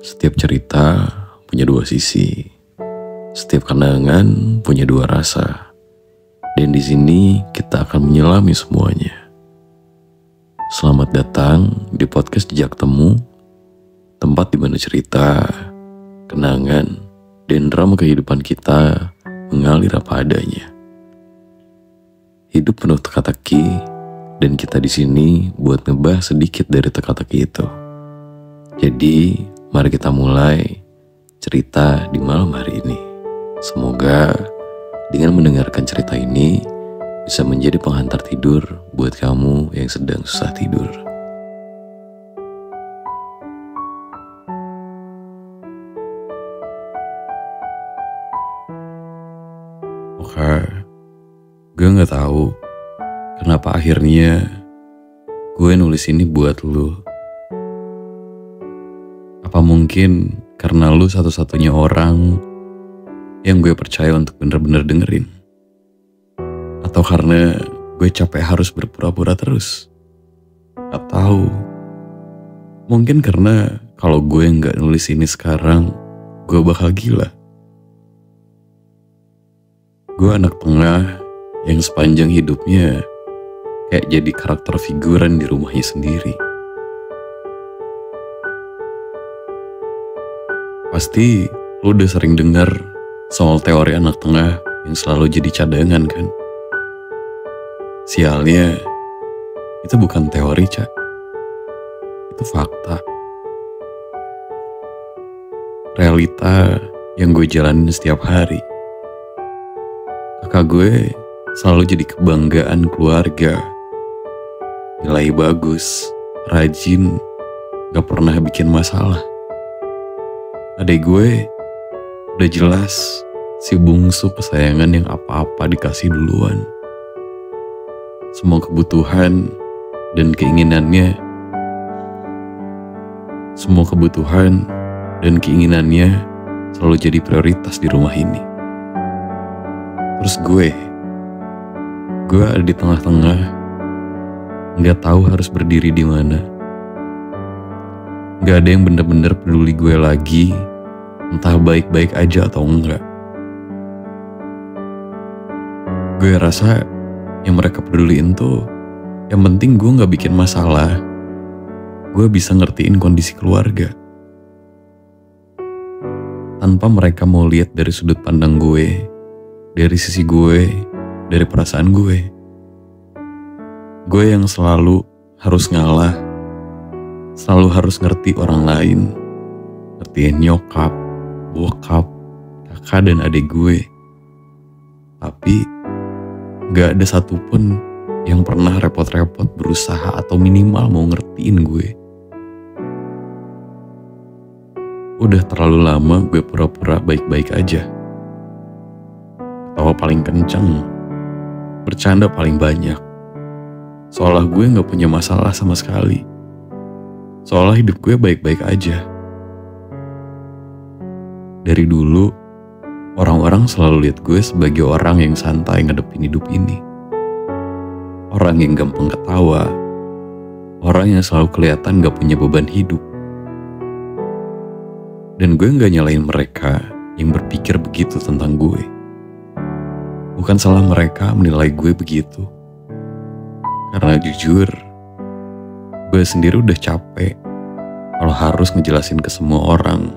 Setiap cerita punya dua sisi. Setiap kenangan punya dua rasa. Dan di sini kita akan menyelami semuanya. Selamat datang di podcast Jejak Temu, tempat di mana cerita, kenangan, dan drama kehidupan kita mengalir apa adanya. Hidup penuh teka-teki, dan kita di sini buat ngebahas sedikit dari teka-teki itu. Jadi, mari kita mulai cerita di malam hari ini. Semoga dengan mendengarkan cerita ini bisa menjadi penghantar tidur buat kamu yang sedang susah tidur. Oke, gue gak tahu kenapa akhirnya gue nulis ini buat lu. Apa mungkin karena lu satu-satunya orang yang gue percaya untuk bener-bener dengerin? Atau karena gue capek harus berpura-pura terus? Atau mungkin karena kalau gue gak nulis ini sekarang, gue bakal gila. Gue anak tengah yang sepanjang hidupnya kayak jadi karakter figuran di rumahnya sendiri. Pasti lu udah sering dengar soal teori anak tengah yang selalu jadi cadangan kan? Sialnya, itu bukan teori, Cak. Itu fakta. Realita yang gue jalanin setiap hari. Kakak gue selalu jadi kebanggaan keluarga. Nilai bagus, rajin, gak pernah bikin masalah. Adik gue udah jelas si bungsu kesayangan yang apa-apa dikasih duluan. Semua kebutuhan dan keinginannya selalu jadi prioritas di rumah ini. Terus gue ada di tengah-tengah, nggak tahu harus berdiri di mana. Nggak ada yang bener-bener peduli gue lagi, entah baik-baik aja atau enggak. Gue rasa yang mereka peduliin tuh, yang penting gue gak bikin masalah. Gue bisa ngertiin kondisi keluarga. Tanpa mereka mau lihat dari sudut pandang gue, dari sisi gue, dari perasaan gue. Gue yang selalu harus ngalah, selalu harus ngerti orang lain. Ngertiin nyokap, bokap, kakak dan adik gue. Tapi gak ada satupun yang pernah repot-repot berusaha atau minimal mau ngertiin gue. Udah terlalu lama gue pura-pura baik-baik aja. Ketawa paling kenceng, bercanda paling banyak. Seolah gue gak punya masalah sama sekali. Seolah hidup gue baik-baik aja. Dari dulu, orang-orang selalu lihat gue sebagai orang yang santai ngadepin hidup ini. Orang yang gampang ketawa. Orang yang selalu kelihatan gak punya beban hidup. Dan gue gak nyalain mereka yang berpikir begitu tentang gue. Bukan salah mereka menilai gue begitu. Karena jujur, gue sendiri udah capek kalau harus ngejelasin ke semua orang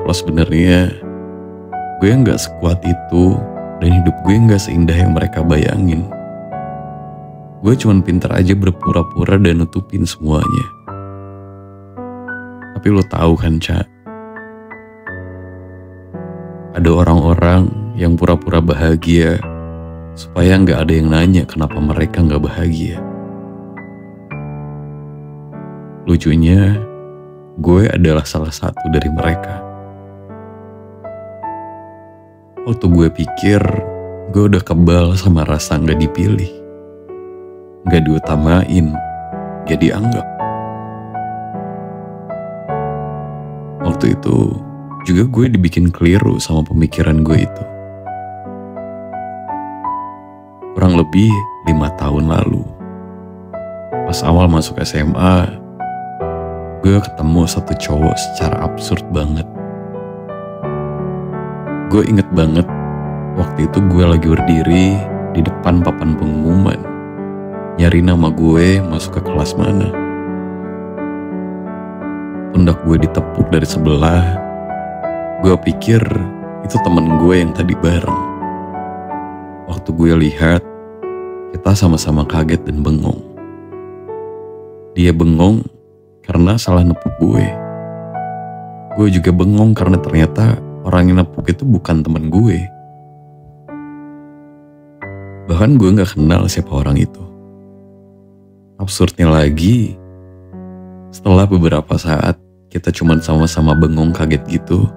kalau sebenarnya gue gak sekuat itu dan hidup gue gak seindah yang mereka bayangin. Gue cuman pintar aja berpura-pura dan nutupin semuanya. Tapi lo tahu kan, Cak? Ada orang-orang yang pura-pura bahagia supaya gak ada yang nanya kenapa mereka gak bahagia. Lucunya, gue adalah salah satu dari mereka. Waktu gue pikir gue udah kebal sama rasa gak dipilih, gak diutamain, gak dianggap. Waktu itu juga gue dibikin keliru sama pemikiran gue itu. Kurang lebih 5 tahun lalu, pas awal masuk SMA, gue ketemu satu cowok secara absurd banget. Gue inget banget waktu itu gue lagi berdiri di depan papan pengumuman, nyari nama gue masuk ke kelas mana. Pundak gue ditepuk dari sebelah. Gue pikir itu temen gue yang tadi bareng. Waktu gue lihat, kita sama-sama kaget dan bengong. Dia bengong karena salah nepuk gue. Gue juga bengong karena ternyata orang yang nepuk itu bukan temen gue. Bahkan gue gak kenal siapa orang itu. Absurdnya lagi, setelah beberapa saat kita cuman sama-sama bengong kaget gitu,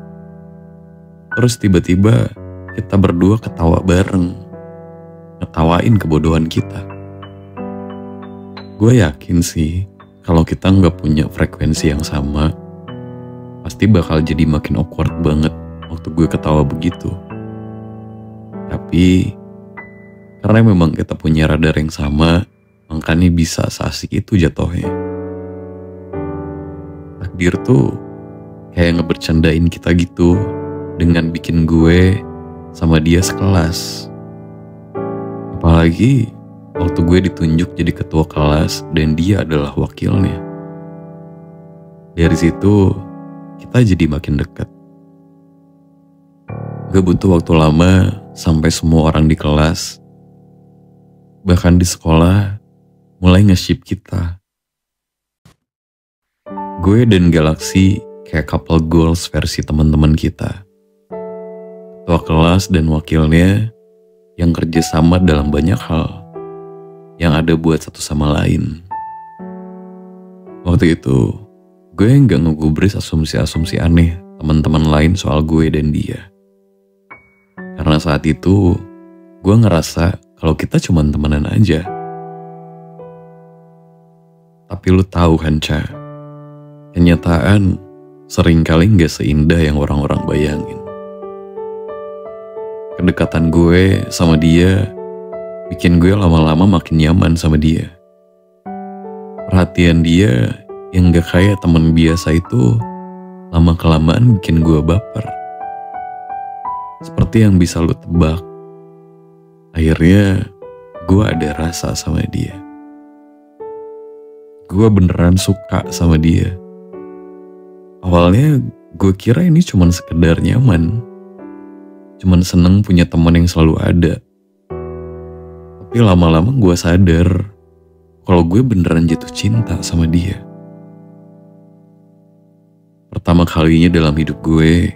terus tiba-tiba kita berdua ketawa bareng, ngetawain kebodohan kita. Gue yakin sih, kalau kita nggak punya frekuensi yang sama, pasti bakal jadi makin awkward banget waktu gue ketawa begitu. Tapi, karena memang kita punya radar yang sama, makanya bisa seasik itu jatuhnya. Takdir tuh kayak ngebercandain kita gitu, dengan bikin gue sama dia sekelas. Apalagi waktu gue ditunjuk jadi ketua kelas dan dia adalah wakilnya. Dari situ kita jadi makin dekat. Gak butuh waktu lama sampai semua orang di kelas, bahkan di sekolah, mulai nge-ship kita. Gue dan Galaxy kayak couple goals versi teman-teman kita. Ketua kelas dan wakilnya yang kerja sama dalam banyak hal, yang ada buat satu sama lain. Waktu itu, gue gak ngegubris asumsi-asumsi aneh teman-teman lain soal gue dan dia. Karena saat itu, gue ngerasa kalau kita cuma temenan aja. Tapi lu tahu kan, Ca, kenyataan seringkali gak seindah yang orang-orang bayangin. Kedekatan gue sama dia bikin gue lama-lama makin nyaman sama dia. Perhatian dia yang gak kayak temen biasa itu lama-kelamaan bikin gue baper. Seperti yang bisa lu tebak, akhirnya gue ada rasa sama dia. Gue beneran suka sama dia. Awalnya gue kira ini cuma sekedar nyaman, cuman seneng punya teman yang selalu ada. Tapi lama-lama gue sadar kalau gue beneran jatuh cinta sama dia. Pertama kalinya dalam hidup gue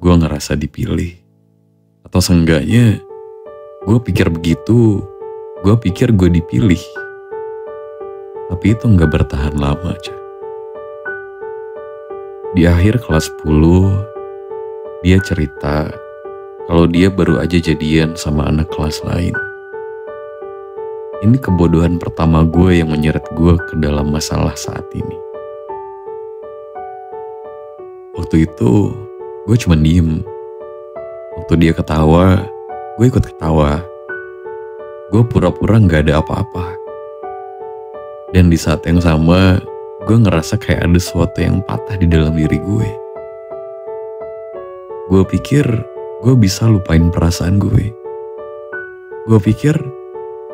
ngerasa dipilih. Atau seenggaknya, gue pikir begitu, gue pikir gue dipilih. Tapi itu gak bertahan lama, Ca. Di akhir kelas 10, dia cerita kalau dia baru aja jadian sama anak kelas lain. Ini kebodohan pertama gue yang menyeret gue ke dalam masalah saat ini. Waktu itu, gue cuma diem. Waktu dia ketawa, gue ikut ketawa. Gue pura-pura gak ada apa-apa. Dan di saat yang sama, gue ngerasa kayak ada sesuatu yang patah di dalam diri gue. Gue pikir gue bisa lupain perasaan gue. Gue pikir,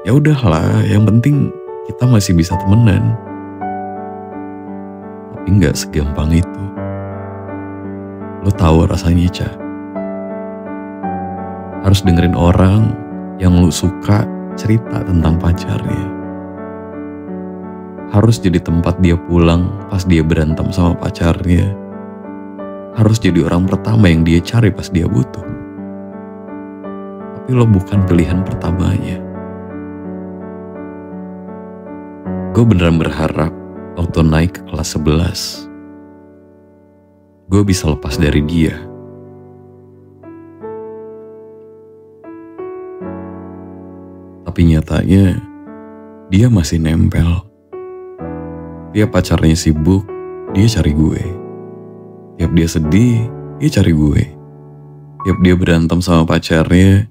ya udahlah, yang penting kita masih bisa temenan. Tapi nggak segampang itu. Lo tahu rasanya, Ca. Harus dengerin orang yang lo suka cerita tentang pacarnya. Harus jadi tempat dia pulang pas dia berantem sama pacarnya. Harus jadi orang pertama yang dia cari pas dia butuh. Tapi lo bukan pilihan pertamanya. Gue beneran berharap waktu naik ke kelas 11, gue bisa lepas dari dia. Tapi nyatanya, dia masih nempel. Tiap pacarnya sibuk, dia cari gue. Tiap dia sedih, dia cari gue. Tiap dia berantem sama pacarnya,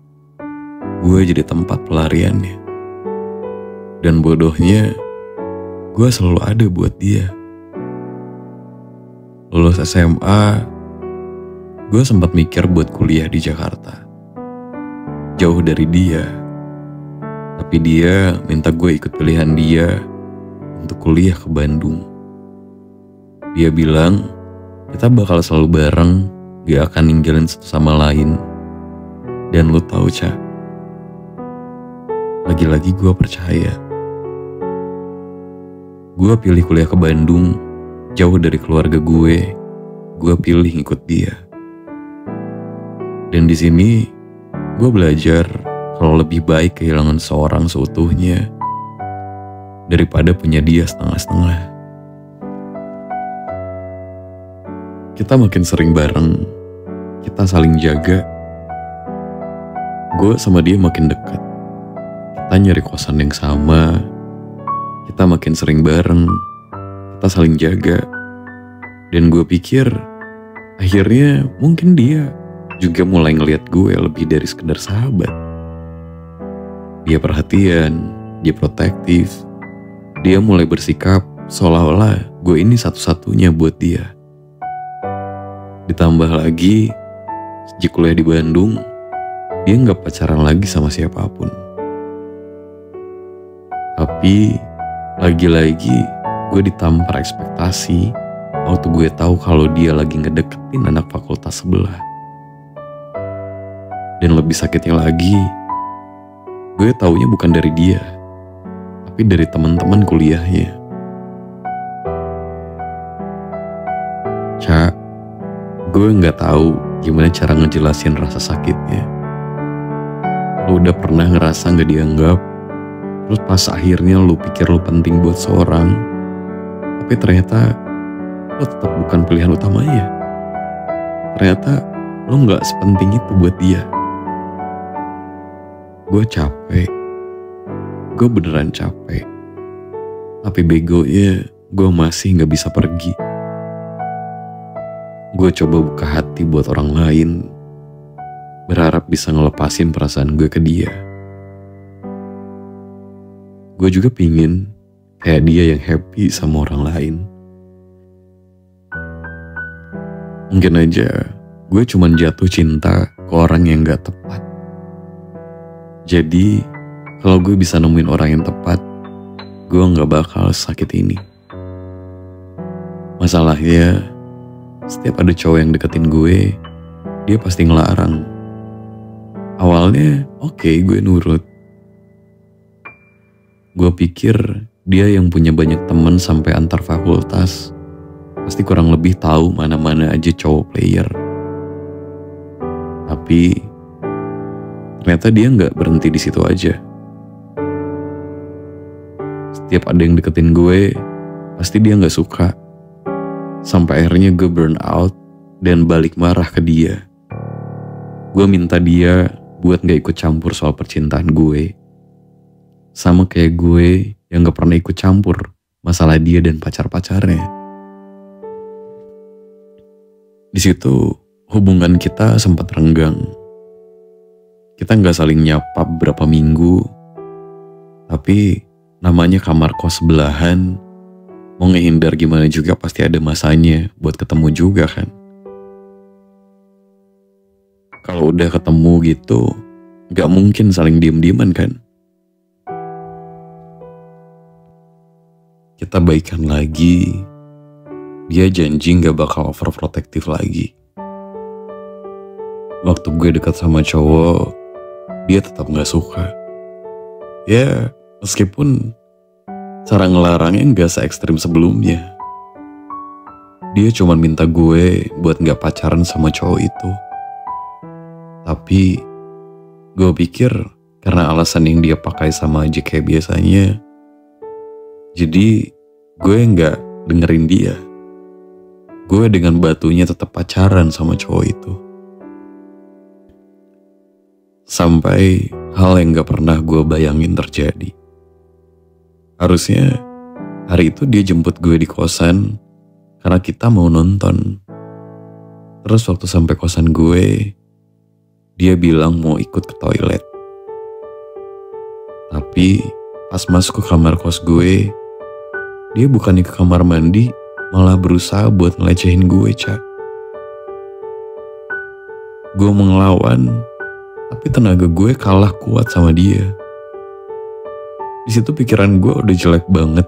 gue jadi tempat pelariannya. Dan bodohnya, gue selalu ada buat dia. lulus SMA, gue sempat mikir buat kuliah di Jakarta. Jauh dari dia. Tapi dia minta gue ikut pilihan dia untuk kuliah ke Bandung. Dia bilang, kita bakal selalu bareng, gak akan ninggalin satu sama lain. Dan lu tahu, Ca, lagi-lagi gue percaya. Gue pilih kuliah ke Bandung, jauh dari keluarga gue pilih ngikut dia. Dan di sini gue belajar kalau lebih baik kehilangan seorang seutuhnya daripada punya dia setengah-setengah. Kita makin sering bareng, kita saling jaga. Gue sama dia makin dekat. Kita nyari kosan yang sama, kita makin sering bareng, kita saling jaga. Dan gue pikir akhirnya mungkin dia juga mulai ngelihat gue lebih dari sekedar sahabat. Dia perhatian, dia protektif, dia mulai bersikap seolah-olah gue ini satu-satunya buat dia. Ditambah lagi, sejak kuliah di Bandung, dia gak pacaran lagi sama siapapun. Tapi, lagi-lagi gue ditampar ekspektasi waktu gue tahu kalau dia lagi ngedeketin anak fakultas sebelah. Dan lebih sakitnya lagi, gue taunya bukan dari dia, tapi dari teman-teman kuliahnya. Ca, gue gak tahu gimana cara ngejelasin rasa sakitnya. Lo udah pernah ngerasa gak dianggap, terus pas akhirnya lo pikir lo penting buat seorang, tapi ternyata lo tetap bukan pilihan utamanya. Ternyata lo gak sepenting itu buat dia. Gue capek, gue beneran capek. Tapi begonya gue masih gak bisa pergi. Gue coba buka hati buat orang lain, berharap bisa ngelepasin perasaan gue ke dia. Gue juga pingin kayak dia yang happy sama orang lain. Mungkin aja gue cuman jatuh cinta ke orang yang gak tepat. Jadi kalau gue bisa nemuin orang yang tepat, gue gak bakal sakit ini. Masalahnya, setiap ada cowok yang deketin gue, dia pasti ngelarang. Awalnya oke, gue nurut. Gue pikir dia yang punya banyak temen sampai antar fakultas, pasti kurang lebih tahu mana-mana aja cowok player. Tapi ternyata dia gak berhenti di situ aja. Setiap ada yang deketin gue, pasti dia gak suka. Sampai akhirnya gue burn out dan balik marah ke dia. Gue minta dia buat gak ikut campur soal percintaan gue. Sama kayak gue yang gak pernah ikut campur masalah dia dan pacar-pacarnya. Di situ hubungan kita sempat renggang. Kita gak saling nyapa beberapa minggu. Tapi namanya kamar kos sebelahan, mau ngehindar gimana juga pasti ada masanya buat ketemu juga kan. Kalau udah ketemu gitu, gak mungkin saling diem-dieman kan. Kita baikan lagi, dia janji gak bakal overprotective lagi. Waktu gue dekat sama cowok, dia tetap gak suka. Ya, meskipun cara ngelarangnya gak se-ekstrim sebelumnya. Dia cuma minta gue buat gak pacaran sama cowok itu. Tapi gue pikir karena alasan yang dia pakai sama aja kayak biasanya, jadi gue gak dengerin dia. Gue dengan batunya tetap pacaran sama cowok itu. Sampai hal yang gak pernah gue bayangin terjadi. Harusnya hari itu dia jemput gue di kosan karena kita mau nonton. Terus waktu sampai kosan gue, dia bilang mau ikut ke toilet. Tapi pas masuk ke kamar kos gue, dia bukannya ke kamar mandi, malah berusaha buat ngelecehin gue, Ca. Gue mau ngelawan, tapi tenaga gue kalah kuat sama dia. Di situ pikiran gue udah jelek banget.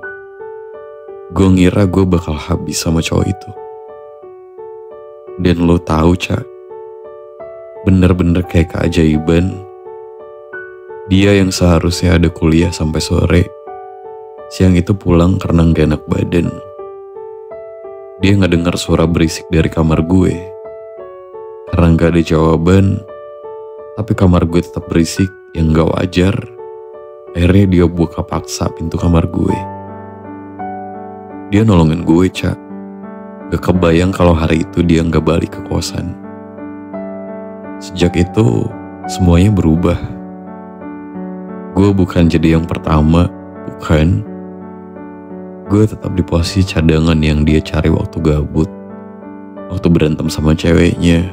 Gue ngira gue bakal habis sama cowok itu. Dan lo tahu, Ca, bener-bener kayak keajaiban. Dia yang seharusnya ada kuliah sampai sore, siang itu pulang karena gak enak badan. Dia gak dengar suara berisik dari kamar gue. Karena gak ada jawaban, tapi kamar gue tetap berisik yang gak wajar. Akhirnya dia buka paksa pintu kamar gue. Dia nolongin gue, Ca. Gak kebayang kalau hari itu dia gak balik ke kosan. Sejak itu, semuanya berubah. Gue bukan jadi yang pertama, bukan. Gue tetap di posisi cadangan yang dia cari waktu gabut, waktu berantem sama ceweknya,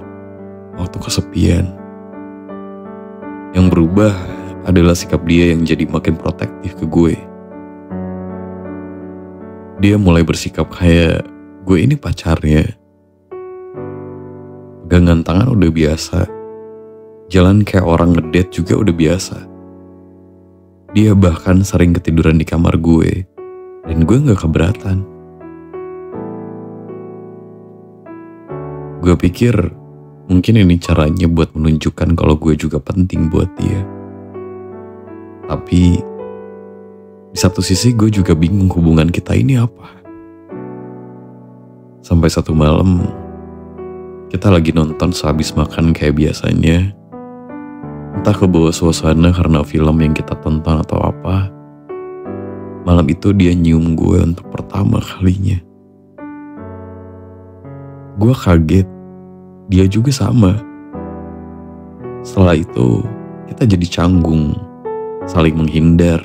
waktu kesepian. Yang berubah adalah sikap dia yang jadi makin protektif ke gue. Dia mulai bersikap kayak gue ini pacarnya. Pegangan tangan udah biasa. Jalan kayak orang ngedate juga udah biasa. Dia bahkan sering ketiduran di kamar gue. Dan gue gak keberatan. Gue pikir mungkin ini caranya buat menunjukkan kalau gue juga penting buat dia. Tapi di satu sisi gue juga bingung hubungan kita ini apa. Sampai satu malam kita lagi nonton sehabis makan kayak biasanya. Entah kebawa suasana karena film yang kita tonton atau apa. Malam itu dia nyium gue untuk pertama kalinya. Gue kaget, dia juga sama. Setelah itu kita jadi canggung, saling menghindar.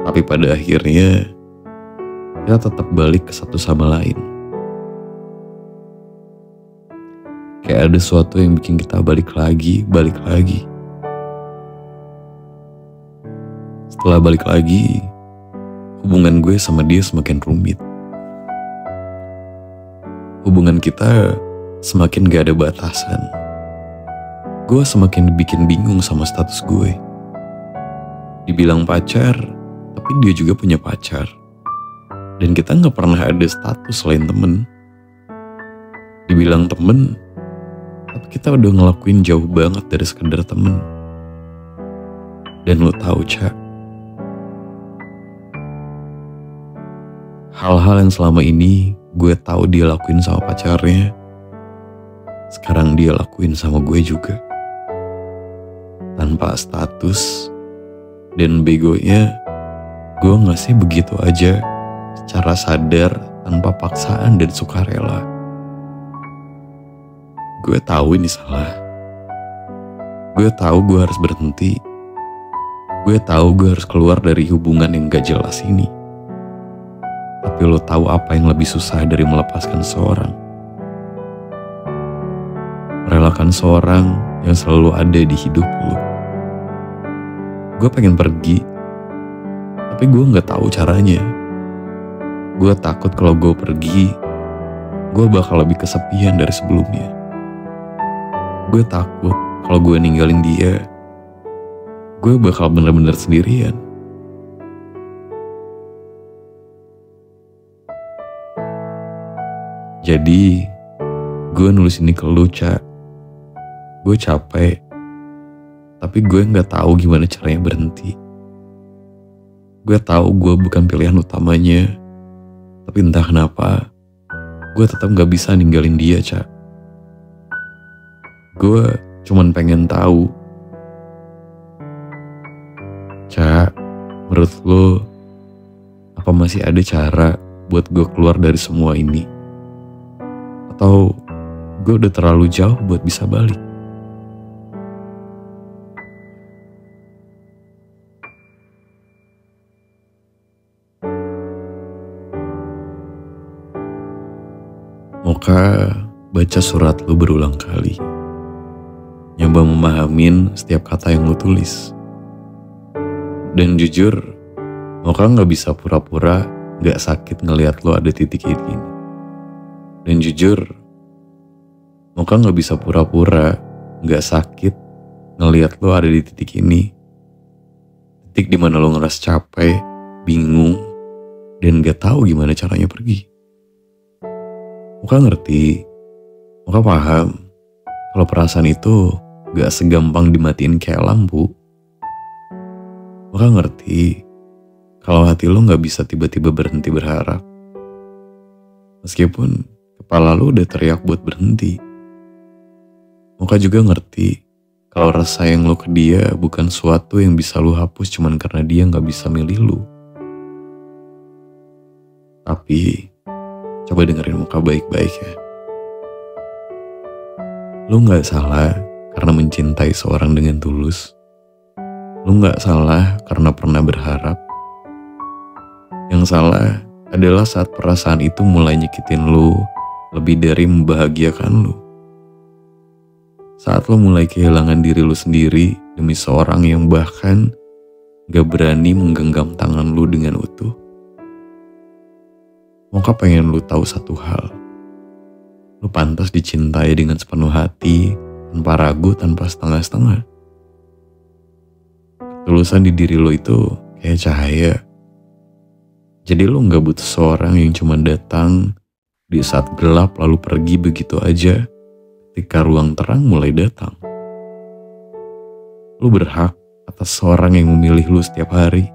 Tapi pada akhirnya kita tetap balik ke satu sama lain. Kayak ada sesuatu yang bikin kita balik lagi. Setelah balik lagi, hubungan gue sama dia semakin rumit. Hubungan kita semakin gak ada batasan. Gue semakin bikin bingung sama status gue. Dibilang pacar, tapi dia juga punya pacar. Dan kita gak pernah ada status selain temen. Dibilang temen, tapi kita udah ngelakuin jauh banget dari sekedar temen. Dan lo tahu, Ca, hal-hal yang selama ini gue tahu dia lakuin sama pacarnya, sekarang dia lakuin sama gue juga. Tanpa status, dan begonya gue ngasih begitu aja secara sadar tanpa paksaan dan sukarela. Gue tahu ini salah. Gue tahu gue harus berhenti. Gue tahu gue harus keluar dari hubungan yang gak jelas ini. Tapi lo tahu apa yang lebih susah dari melepaskan seorang? Merelakan seorang yang selalu ada di hidup lo. Gue pengen pergi, tapi gue gak tahu caranya. Gue takut kalau gue pergi, gue bakal lebih kesepian dari sebelumnya. Gue takut kalau gue ninggalin dia, gue bakal bener-bener sendirian. Jadi, gue nulis ini ke lu, Ca. Gue capek, tapi gue gak tahu gimana caranya berhenti. Gue tahu gue bukan pilihan utamanya, tapi entah kenapa, gue tetap gak bisa ninggalin dia, Ca. Gue cuman pengen tahu, Ca, menurut lo, apa masih ada cara buat gue keluar dari semua ini? Atau gue udah terlalu jauh buat bisa balik? Moka baca surat lu berulang kali, nyoba memahamin setiap kata yang lu tulis. Dan jujur, Moka gak bisa pura-pura gak sakit ngelihat lo ada titik ini. Dan jujur, Mocha gak bisa pura-pura gak sakit ngelihat lo ada di titik ini. Titik dimana lo ngerasa capek, bingung, dan gak tahu gimana caranya pergi. Mocha ngerti, Mocha paham kalau perasaan itu gak segampang dimatiin kayak lampu. Mocha ngerti kalau hati lo gak bisa tiba-tiba berhenti berharap. Meskipun kepala lo udah teriak buat berhenti. Mocha juga ngerti kalau rasa sayang lo ke dia bukan suatu yang bisa lo hapus cuman karena dia gak bisa milih lo. Tapi coba dengerin Mocha baik-baik ya. Lo gak salah karena mencintai seorang dengan tulus. Lo gak salah karena pernah berharap. Yang salah adalah saat perasaan itu mulai nyakitin lo lebih dari membahagiakan lo. Saat lo mulai kehilangan diri lo sendiri demi seorang yang bahkan gak berani menggenggam tangan lo dengan utuh. Mocha pengen lo tahu satu hal. Lo pantas dicintai dengan sepenuh hati, tanpa ragu, tanpa setengah-setengah. Ketulusan di diri lo itu kayak cahaya. Jadi lo gak butuh seorang yang cuma datang di saat gelap lalu pergi begitu aja ketika ruang terang mulai datang. Lo berhak atas seorang yang memilih lo setiap hari.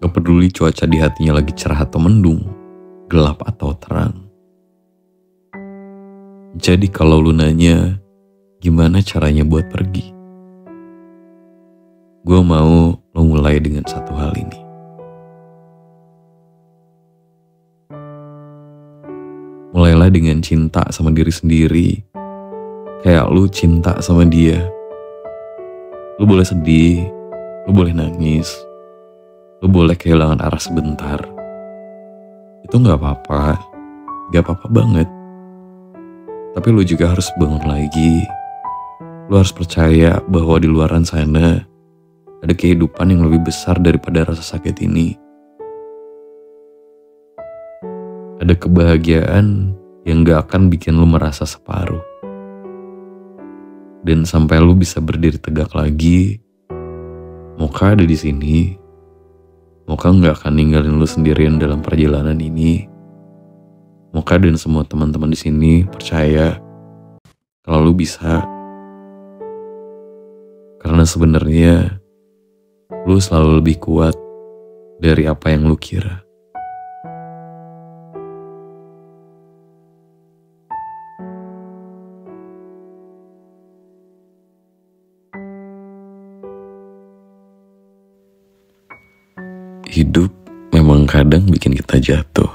Gak peduli cuaca di hatinya lagi cerah atau mendung, gelap atau terang. Jadi kalau lu nanya, gimana caranya buat pergi? Gue mau lo mulai dengan satu hal ini. Mulailah dengan cinta sama diri sendiri, kayak lu cinta sama dia. Lu boleh sedih, lu boleh nangis, lu boleh kehilangan arah sebentar. Itu gak apa-apa banget. Tapi lu juga harus bangun lagi. Lu harus percaya bahwa di luaran sana ada kehidupan yang lebih besar daripada rasa sakit ini. Ada kebahagiaan yang gak akan bikin lu merasa separuh. Dan sampai lu bisa berdiri tegak lagi, Mocha ada di sini. Mocha gak akan ninggalin lu sendirian dalam perjalanan ini. Mocha dan semua teman-teman di sini percaya kalau lu bisa. Karena sebenarnya lu selalu lebih kuat dari apa yang lu kira. Hidup memang kadang bikin kita jatuh.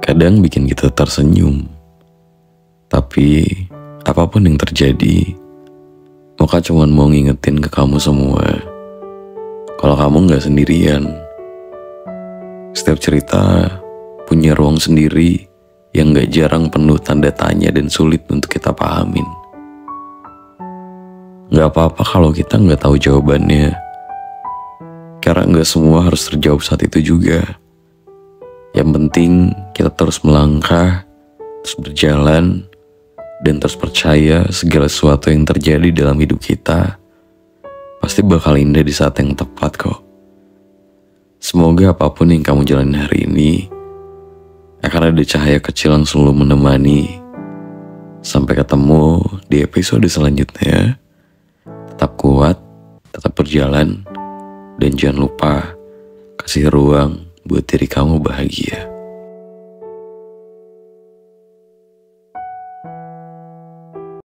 Kadang bikin kita tersenyum. Tapi apapun yang terjadi, Mocha cuma mau ngingetin ke kamu semua kalau kamu gak sendirian. Setiap cerita punya ruang sendiri yang gak jarang penuh tanda tanya dan sulit untuk kita pahamin. Gak apa-apa kalau kita gak tahu jawabannya, karena gak semua harus terjawab saat itu juga. Yang penting kita terus melangkah, terus berjalan, dan terus percaya segala sesuatu yang terjadi dalam hidup kita pasti bakal indah di saat yang tepat kok. Semoga apapun yang kamu jalani hari ini akan ada cahaya kecil yang selalu menemani. Sampai ketemu di episode selanjutnya. Tetap kuat, tetap berjalan, dan jangan lupa kasih ruang buat diri kamu bahagia.